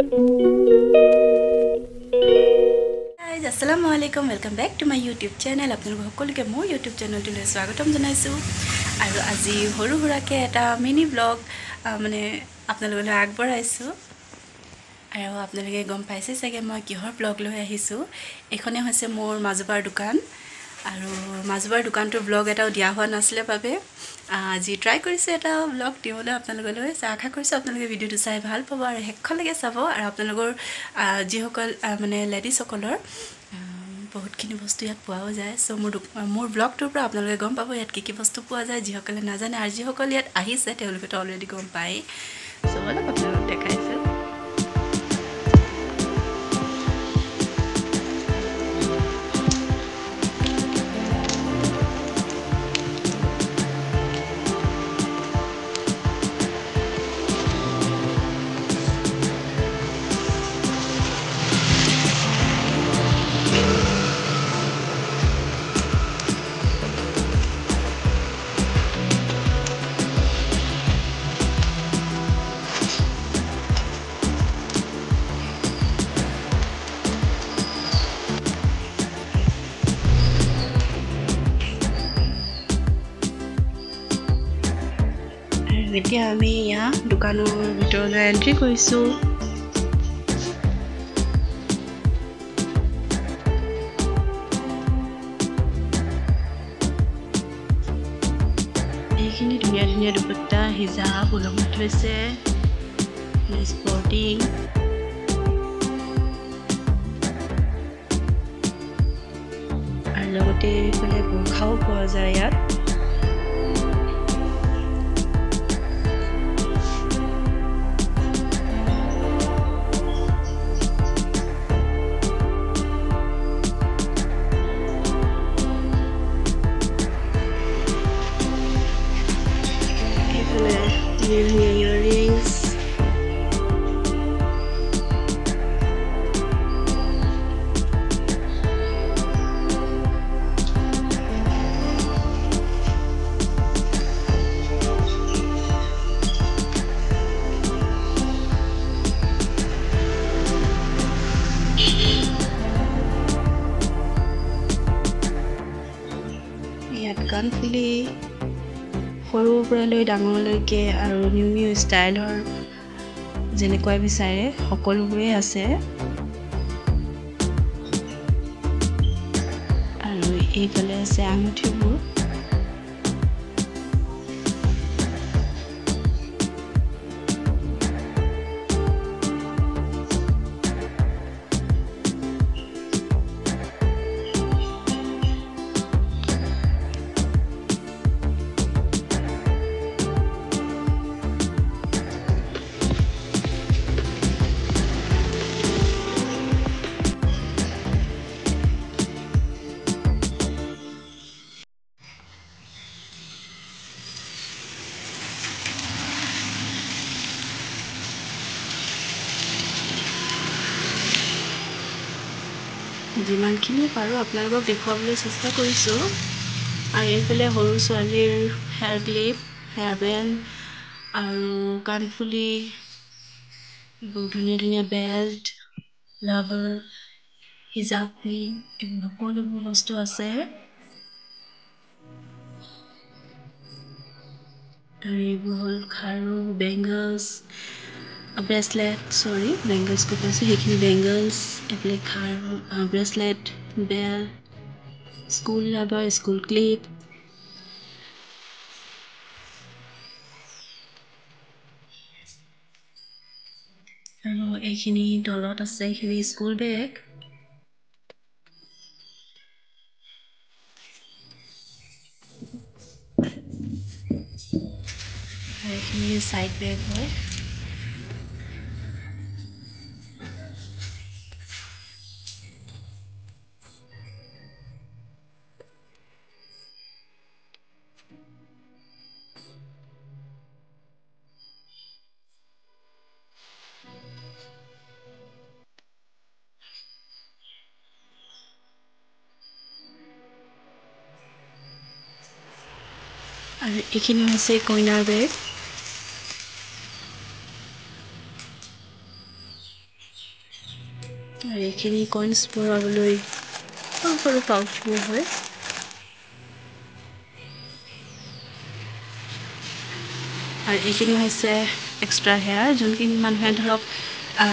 Guys, assalamualaikum. Welcome back to my YouTube channel. আপোনালোক সকলোকে মোৰ YouTube চেনেলটোলৈ স্বাগতম জনাইছো আৰু আজি হৰু হৰাকে এটা মিনি ব্লগ মানে আপোনালোকলৈ আগবঢ়াইছো আৰু আপোনালোকে গম পাইছে চাগে মই কিহৰ ব্লগ লৈ আহিছো এখনে হৈছে মোৰ মাজুবাৰ দোকান আৰু মাজুবাৰ দোকানটোৰ ব্লগ এটাও দিয়া হোৱা নাছিলে বাবে আজি ট্ৰাই কৰিছে এটা ব্লগ দিবলৈ আপোনালোকলৈ আশা কৰিছো আপোনালোকে ভিডিওটো চাই ভাল পাব আৰু হেকলৈকে চাব আৰু আপোনালোকৰ যিসকল মানে লেডিজ সকলৰ বহুতখিনি বস্তু ইয়াত পোৱাও যায় সো মোৰ ব্লগটোৰ পৰা আপোনালোকে গম পাব ইয়াত কি বস্তু পোৱা যায় যিসকলে নাজানে আৰু যিসকল ইয়াত আহিছে তেওঁলোকে তো অলৰেডি গম পায় সো অলপ আপোনালোকক দেখাইছো এতিয়া আমি ইয়া দোকানৰ ভিতৰলৈ এন্ট্ৰি কৰিছো এইখিনি ধুনীয়া ধুনীয়া দুপট্টা হিজাব ওলমাই থৈছে স্পৰ্টিং আৰু লগতে এইফালে বোৰখাও পোৱা যায় ইয়াত earrings ইয়াত কানফুলি সৰুৰ পৰা লৈ ডাঙৰলৈকে আৰু নিউ ষ্টাইলৰ যেনেকৈ বিচাৰে সকলোবোৰে আছে আৰু এইফালে আছে আঙুঠিবোৰ যিমানখিনি পাৰো আপোনালোকক দেখুৱাবলৈ চেষ্টা কৰিছো আৰু এইফালে সৰু ছোৱালীৰ হেয়াৰ ক্লিপ হেয়াৰ বেণ্ড আৰু কাণফুলি ধুনীয়া ধুনীয়া বেল্ট লাভাৰ হিজাব সকলোবোৰ বস্তু আছে আৰু এইবোৰ হ'ল খাৰু বেংগলছ ব্ৰেচলেট বেংগলছ কৈ কৈছোঁ সেইখিনি বেংগলছ এইফালে খাৰু bracelet belt school rubber school clip আৰু এইখিনি তলত আছে এইখিনি স্কুল বেগ এইখিনি সাইড বেগ হয় আৰু এইখিনি হৈছে কইনাৰ বেগ আৰু এইখিনি কইনছ ভৰাবলৈ সৰু সৰু পাউচবোৰ হয়। আৰু এইখিনি হৈছে এক্সট্ৰা হেয়াৰ, যোনখিনি মানুহে ধৰক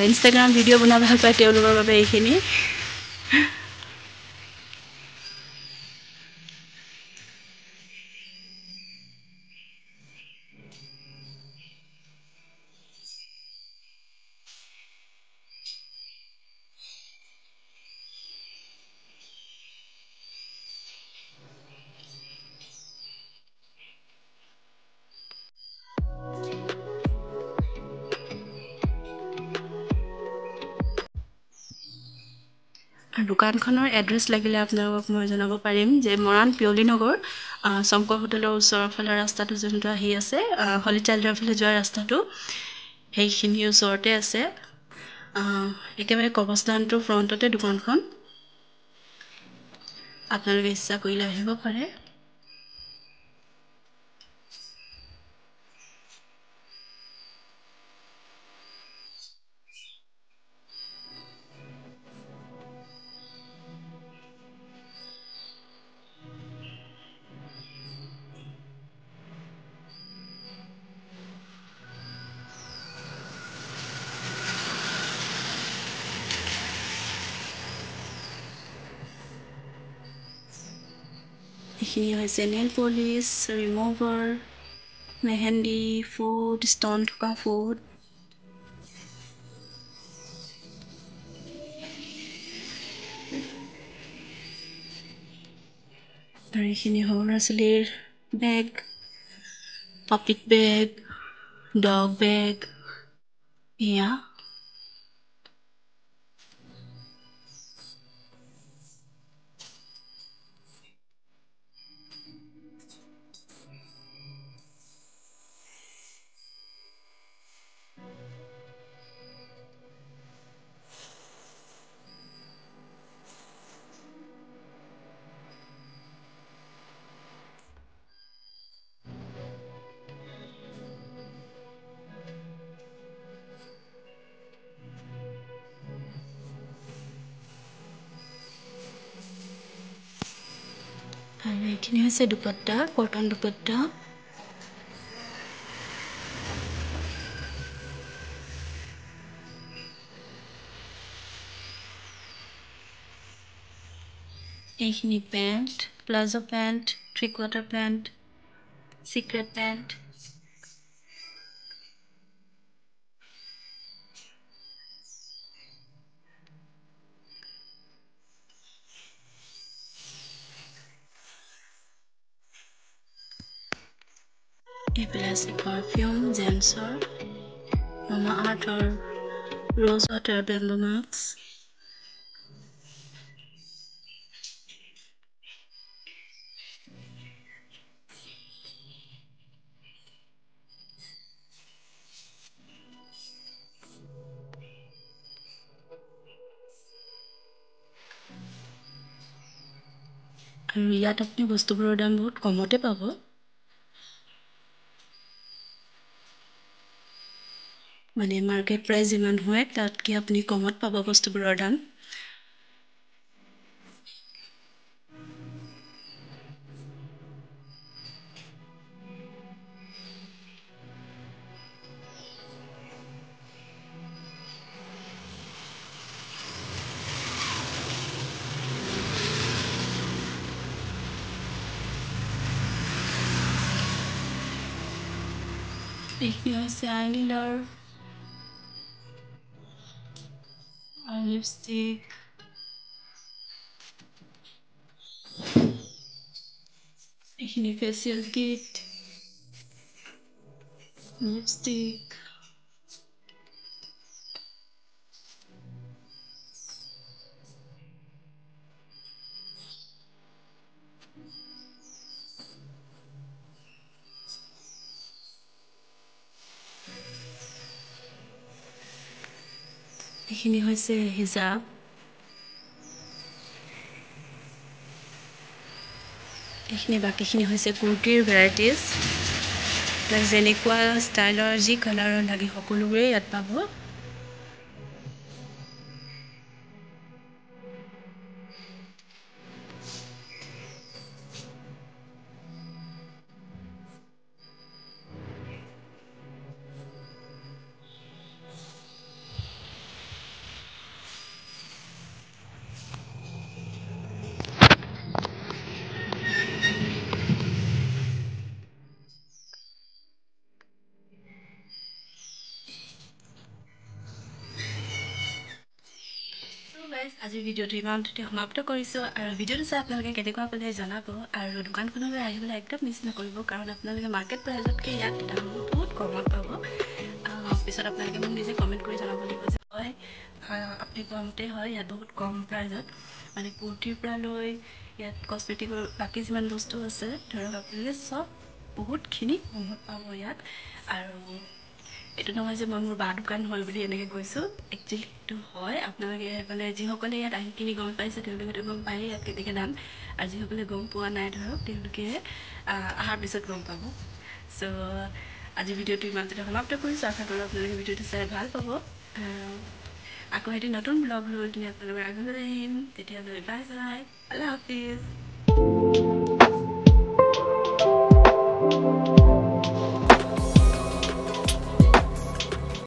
ইনষ্টাগ্ৰাম ভিডিঅ' বনাব ভাল পায় তেওঁলোকৰ বাবে এইখিনি। আৰু দোকানখনৰ এড্ৰেছ লাগিলে আপোনালোকক মই জনাব পাৰিম যে মৰাণ পিয়লি নগৰ শংকৰ হোটেলৰ ওচৰৰ ফালে ৰাস্তাটো যোনটো আহি আছে, হলিচাইল্ডৰ ফালে যোৱা ৰাস্তাটো, সেইখিনিৰ ওচৰতে আছে। একেবাৰে কবৰস্থানটোৰ ফ্ৰণ্টতে দোকানখন। আপোনালোকে ইচ্ছা কৰিলে আহিব পাৰে। এইখিনি হৈছে nail polish, remover, mehndi, food, stone থকা ফুড। আৰু এইখিনি সৰু ল'ৰা ছোৱালীৰ বেগ, পপিট বেগ, ডগ বেগ, এয়া। আৰু এইখিনি হৈছে দুপট্টা, কটন দুপট্টা। এইখিনি pant, palazzo pant, three quarter pant, secret pant. এইফালে আছে পাৰফিউম জেমছৰ, মামা আৰ্থৰ ৰ'জ ৱাটাৰ বেম্বো মাস্ক। আৰু ইয়াত আপুনি বস্তুবোৰৰ দাম বহুত কমতে পাব। মানে মাৰ্কেট প্ৰাইচ যিমান হয় তাতকৈ আপুনি কমত পাব বস্তুবোৰৰ দাম। এইখিনি হৈছে আইলিনাৰ আৰু লিপষ্টিক। এইখিনি ফেচিয়েল কিট, লিপষ্টিক। এইখিনি হৈছে হিজাব। এইখিনি বাকীখিনি হৈছে কুৰ্তিৰ ভেৰাইটিজ। যেনেকুৱা ষ্টাইলৰ যি কালাৰৰ লাগে সকলোবোৰেই ইয়াত পাব। গাইজ আজি ভিডিঅ'টো ইমানতে সমাপ্ত কৰিছোঁ আৰু ভিডিঅ'টো চাই আপোনালোকে কেনেকুৱা পালে জনাব আৰু দোকানখনলৈ আহিবলৈ একদম মিছ নকৰিব কাৰণ আপোনালোকে মাৰ্কেট প্ৰাইজতকৈ ইয়াত দাম বহুত কমত পাব পিছত আপোনালোকে মোক নিজে কমেণ্ট কৰি জনাব লাগিব যে হয় আপুনি কমতে হয় ইয়াত বহুত কম প্ৰাইজত মানে কুৰ্তিৰ পৰা লৈ ইয়াত কছমেটিকৰ বাকী যিমান বস্তু আছে ধৰক আপোনালোকে চব বহুতখিনি কমত পাব ইয়াত আৰু এইটো নহয় যে মই মোৰ বা দোকান হয় বুলি এনেকৈ কৈছোঁ একচুৱেলি এইটো হয় আপোনালোকে মানে যিসকলে ইয়াত আহি কিনি গম পাইছে তেওঁলোকেতো গম পায়েই ইয়াত কেনেকৈ দাম আৰু যিসকলে গম পোৱা নাই ধৰক তেওঁলোকে অহাৰ পিছত গম পাব চ' আজি ভিডিঅ'টো ইমানতে সমাপ্ত কৰিছোঁ আশা কৰোঁ আপোনালোকে ভিডিঅ'টো চাই ভাল পাব আকৌ এটি নতুন ব্লগ লৈ আপোনালোকৰ আগলৈ আহিম তেতিয়ালৈ বাই বাই আল্লাহ হাফিজ